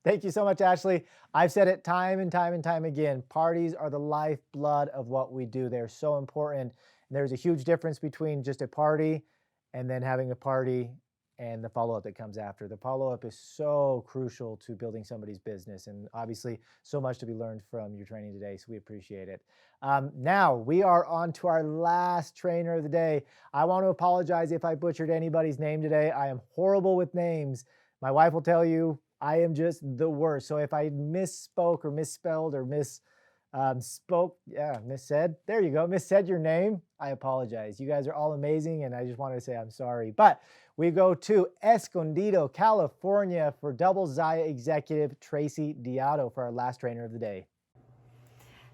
Thank you so much, Ashley. I've said it time and time and time again. Parties are the lifeblood of what we do. They're so important. And there's a huge difference between just a party and then having a party and the follow up that comes after. The follow up is so crucial to building somebody's business. And obviously, so much to be learned from your training today. So we appreciate it. Now we are on to our last trainer of the day. I want to apologize if I butchered anybody's name today. I am horrible with names. My wife will tell you I am just the worst. So if I misspoke or misspelled or missaid, there you go, missaid your name, I apologize. You guys are all amazing, and I just wanted to say I'm sorry. But we go to Escondido, California for Double Zaya executive Tracy Diotto for our last trainer of the day.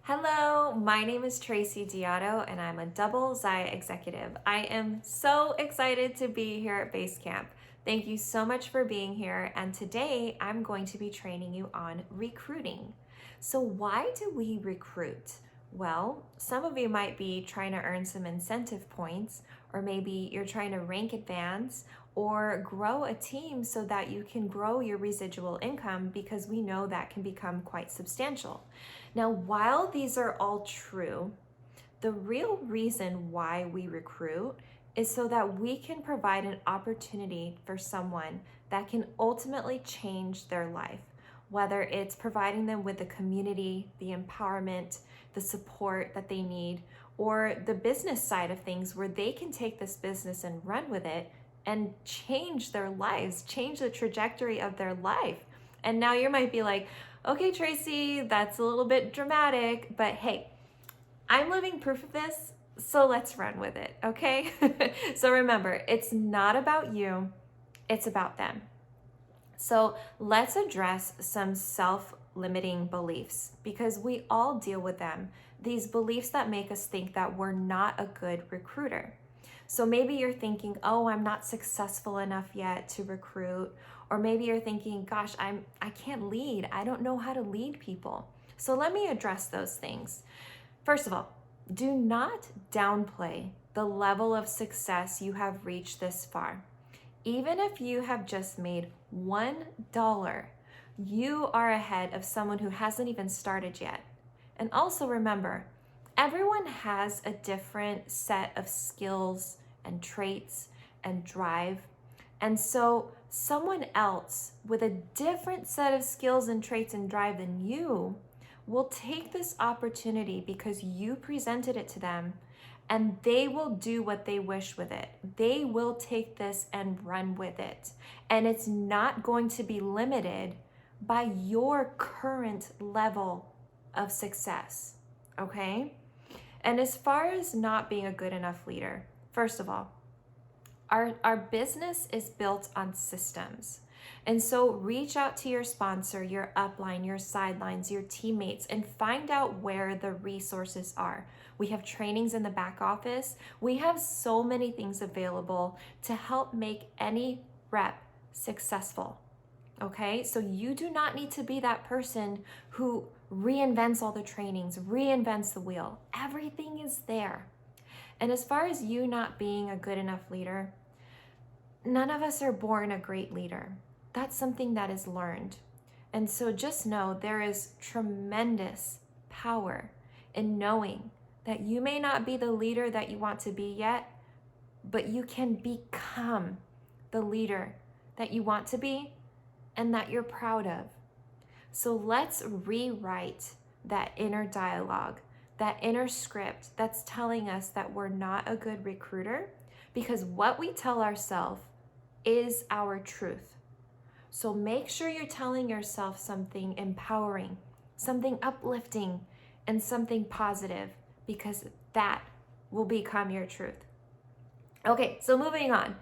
Hello, my name is Tracy Diotto and I'm a Double Zaya executive. I am so excited to be here at Basecamp. Thank you so much for being here, and today I'm going to be training you on recruiting. So why do we recruit? Well, some of you might be trying to earn some incentive points, or maybe you're trying to rank advance or grow a team so that you can grow your residual income, because we know that can become quite substantial. Now, while these are all true, the real reason why we recruit is so that we can provide an opportunity for someone that can ultimately change their life, whether it's providing them with the community, the empowerment, the support that they need, or the business side of things where they can take this business and run with it and change their lives, change the trajectory of their life. And now you might be like, okay, Tracy, that's a little bit dramatic, but hey, I'm living proof of this, so let's run with it, okay? So remember, it's not about you, it's about them. So let's address some self-limiting beliefs, because we all deal with them. These beliefs that make us think that we're not a good recruiter. So maybe you're thinking, oh, I'm not successful enough yet to recruit. Or maybe you're thinking, gosh, I can't lead. I don't know how to lead people. So let me address those things. First of all, do not downplay the level of success you have reached this far. Even if you have just made $1, you are ahead of someone who hasn't even started yet. And also remember, everyone has a different set of skills and traits and drive. And so someone else with a different set of skills and traits and drive than you will take this opportunity because you presented it to them, and they will do what they wish with it. They will take this and run with it. And it's not going to be limited by your current level of success, okay? And as far as not being a good enough leader, first of all, our business is built on systems. And so reach out to your sponsor, your upline, your sidelines, your teammates, and find out where the resources are. We have trainings in the back office. We have so many things available to help make any rep successful. Okay, so you do not need to be that person who reinvents all the trainings, reinvents the wheel. Everything is there. And as far as you not being a good enough leader, none of us are born a great leader. That's something that is learned. And so just know there is tremendous power in knowing that you may not be the leader that you want to be yet, but you can become the leader that you want to be and that you're proud of. So let's rewrite that inner dialogue, that inner script that's telling us that we're not a good recruiter, because what we tell ourselves is our truth. So make sure you're telling yourself something empowering, something uplifting, and something positive, because that will become your truth. Okay, so moving on.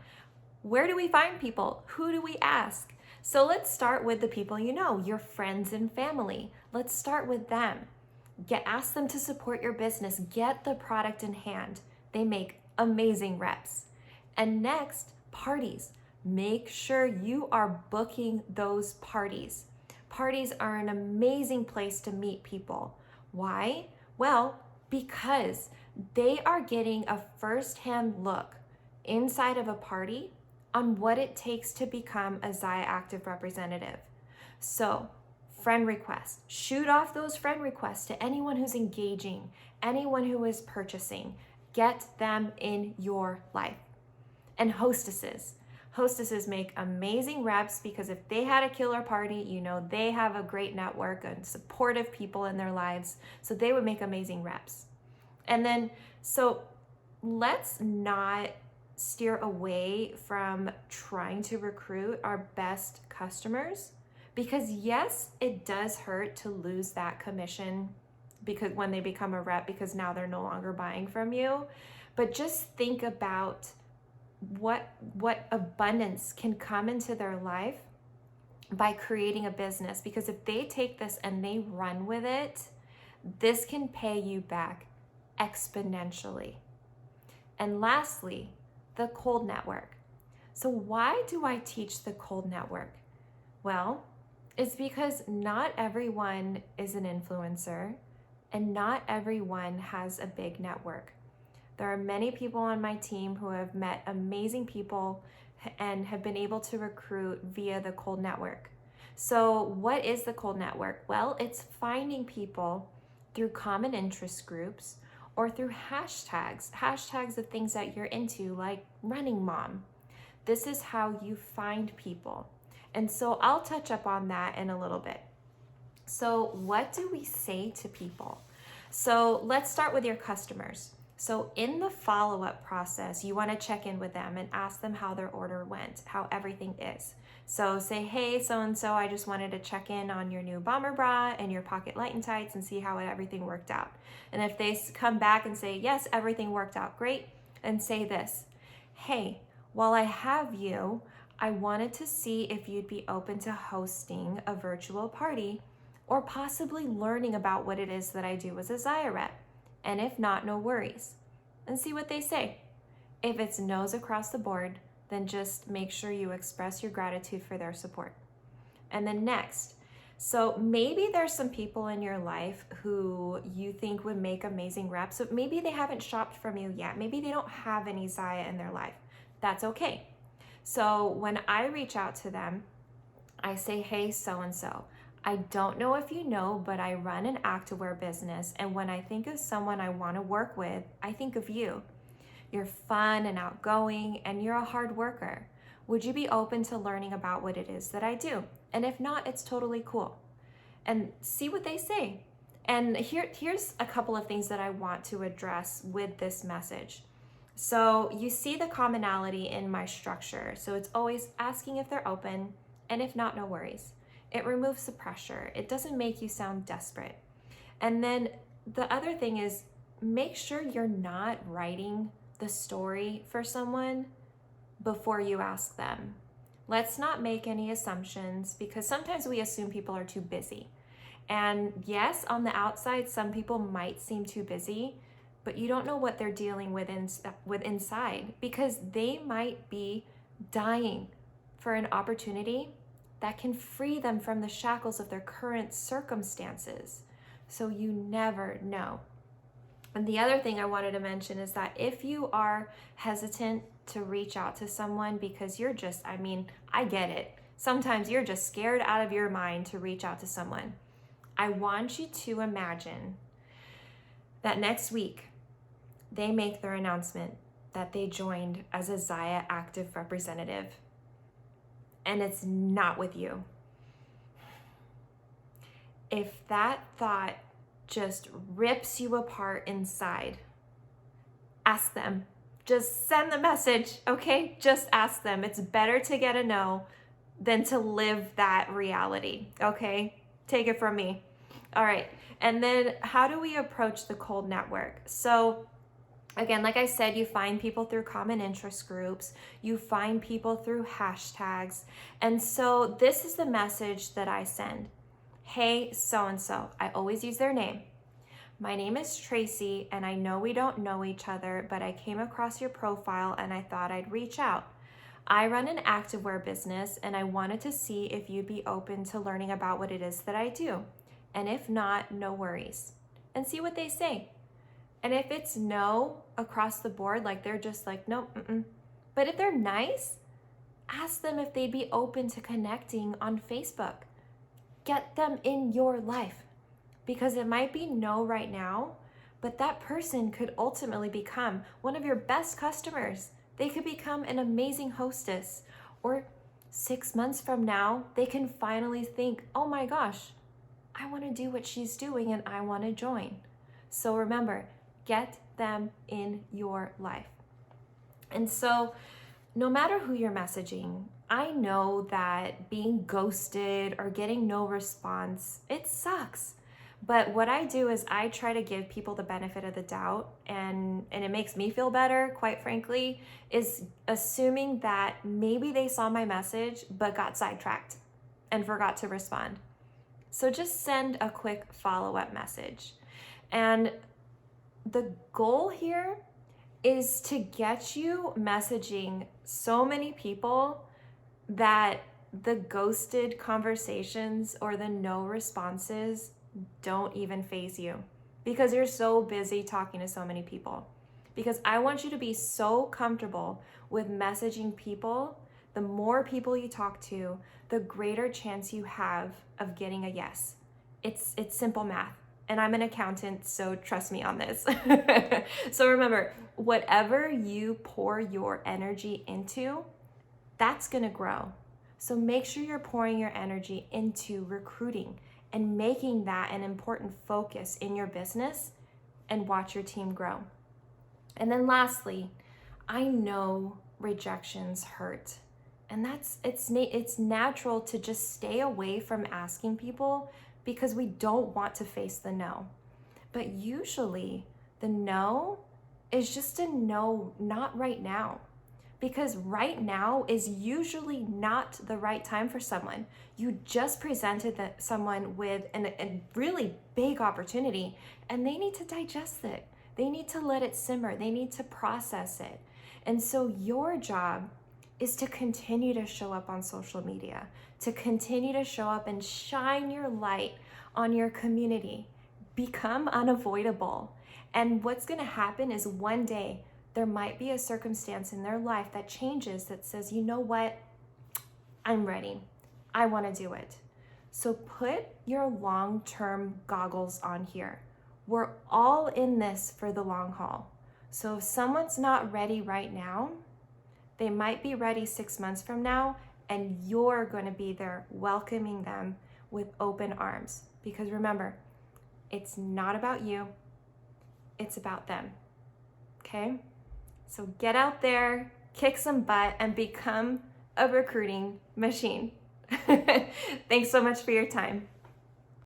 Where do we find people? Who do we ask? So let's start with the people you know, your friends and family. Let's start with them. Ask them to support your business. Get the product in hand. They make amazing reps. And next, parties. Make sure you are booking those parties. Parties are an amazing place to meet people. Why? Well, because they are getting a first-hand look inside of a party on what it takes to become a Zaya Active representative. So friend requests. Shoot off those friend requests to anyone who's engaging, anyone who is purchasing. Get them in your life. And hostesses. Hostesses make amazing reps because if they had a killer party, you know, they have a great network and supportive people in their lives. So they would make amazing reps. And then, so let's not steer away from trying to recruit our best customers, because yes, it does hurt to lose that commission because when they become a rep, because now they're no longer buying from you. But just think about what abundance can come into their life by creating a business, because if they take this and they run with it, this can pay you back exponentially. And lastly, the cold network. So why do I teach the cold network? Well, it's because not everyone is an influencer and not everyone has a big network. There are many people on my team who have met amazing people and have been able to recruit via the cold network. So what is the cold network? Well, it's finding people through common interest groups or through hashtags of things that you're into, like Running Mom. This is how you find people. And so I'll touch up on that in a little bit. So what do we say to people? So let's start with your customers. So in the follow-up process, you want to check in with them and ask them how their order went, how everything is. So say, hey, so-and-so, I just wanted to check in on your new bomber bra and your pocket light and tights and see how everything worked out. And if they come back and say, yes, everything worked out great, and say this, hey, while I have you, I wanted to see if you'd be open to hosting a virtual party or possibly learning about what it is that I do as a Zaya rep. And if not, no worries. And see what they say. If it's no's across the board, then just make sure you express your gratitude for their support. And then next, so maybe there's some people in your life who you think would make amazing reps, but maybe they haven't shopped from you yet. Maybe they don't have any Zaya in their life. That's okay. So when I reach out to them, I say, hey, so-and-so, I don't know if you know, but I run an activewear business. And when I think of someone I want to work with, I think of you. You're fun and outgoing, and you're a hard worker. Would you be open to learning about what it is that I do? And if not, it's totally cool. And see what they say. And here's a couple of things that I want to address with this message. So you see the commonality in my structure. So it's always asking if they're open, and if not, no worries. It removes the pressure. It doesn't make you sound desperate. And then the other thing is, make sure you're not writing the story for someone before you ask them. Let's not make any assumptions, because sometimes we assume people are too busy. And yes, on the outside, some people might seem too busy, but you don't know what they're dealing with inside, because they might be dying for an opportunity that can free them from the shackles of their current circumstances. So you never know. And the other thing I wanted to mention is that if you are hesitant to reach out to someone because you're just, I get it. Sometimes you're just scared out of your mind to reach out to someone. I want you to imagine that next week they make their announcement that they joined as a Zaya active representative, and it's not with you. If that thought just rips you apart inside, ask them. Just send the message, okay? Just ask them. It's better to get a no than to live that reality, okay? Take it from me. All right, and then how do we approach the cold network? So again, like I said, you find people through common interest groups, you find people through hashtags, and so this is the message that I send. Hey, so-and-so, I always use their name. My name is Tracy, and I know we don't know each other, but I came across your profile and I thought I'd reach out. I run an activewear business, and I wanted to see if you'd be open to learning about what it is that I do. And if not, no worries. And see what they say. And if it's no across the board, like they're just like, nope, But if they're nice, ask them if they'd be open to connecting on Facebook. Get them in your life, because it might be no right now, but that person could ultimately become one of your best customers. They could become an amazing hostess, or 6 months from now, they can finally think, oh my gosh, I want to do what she's doing and I want to join. So remember, get them in your life. And so no matter who you're messaging, I know that being ghosted or getting no response, it sucks. But what I do is I try to give people the benefit of the doubt, and it makes me feel better, quite frankly, is assuming that maybe they saw my message but got sidetracked and forgot to respond. So just send a quick follow-up message. And the goal here is to get you messaging so many people that the ghosted conversations or the no responses don't even faze you, because you're so busy talking to so many people. Because I want you to be so comfortable with messaging people. The more people you talk to, the greater chance you have of getting a yes. It's simple math. And I'm an accountant, so trust me on this. So remember, whatever you pour your energy into, that's gonna grow. So make sure you're pouring your energy into recruiting and making that an important focus in your business, and watch your team grow. And then lastly, I know rejections hurt. And it's natural to just stay away from asking people, because we don't want to face the no. But usually the no is just a no, not right now. Because right now is usually not the right time for someone. You just presented someone with a really big opportunity, and they need to digest it. They need to let it simmer. They need to process it. And so your job is to continue to show up on social media, to continue to show up and shine your light on your community. Become unavoidable. And what's going to happen is one day there might be a circumstance in their life that changes, that says, you know what? I'm ready. I want to do it. So put your long-term goggles on here. We're all in this for the long haul. So if someone's not ready right now, they might be ready 6 months from now, and you're going to be there welcoming them with open arms. Because remember, it's not about you, it's about them. Okay? So get out there, kick some butt, and become a recruiting machine. Thanks so much for your time.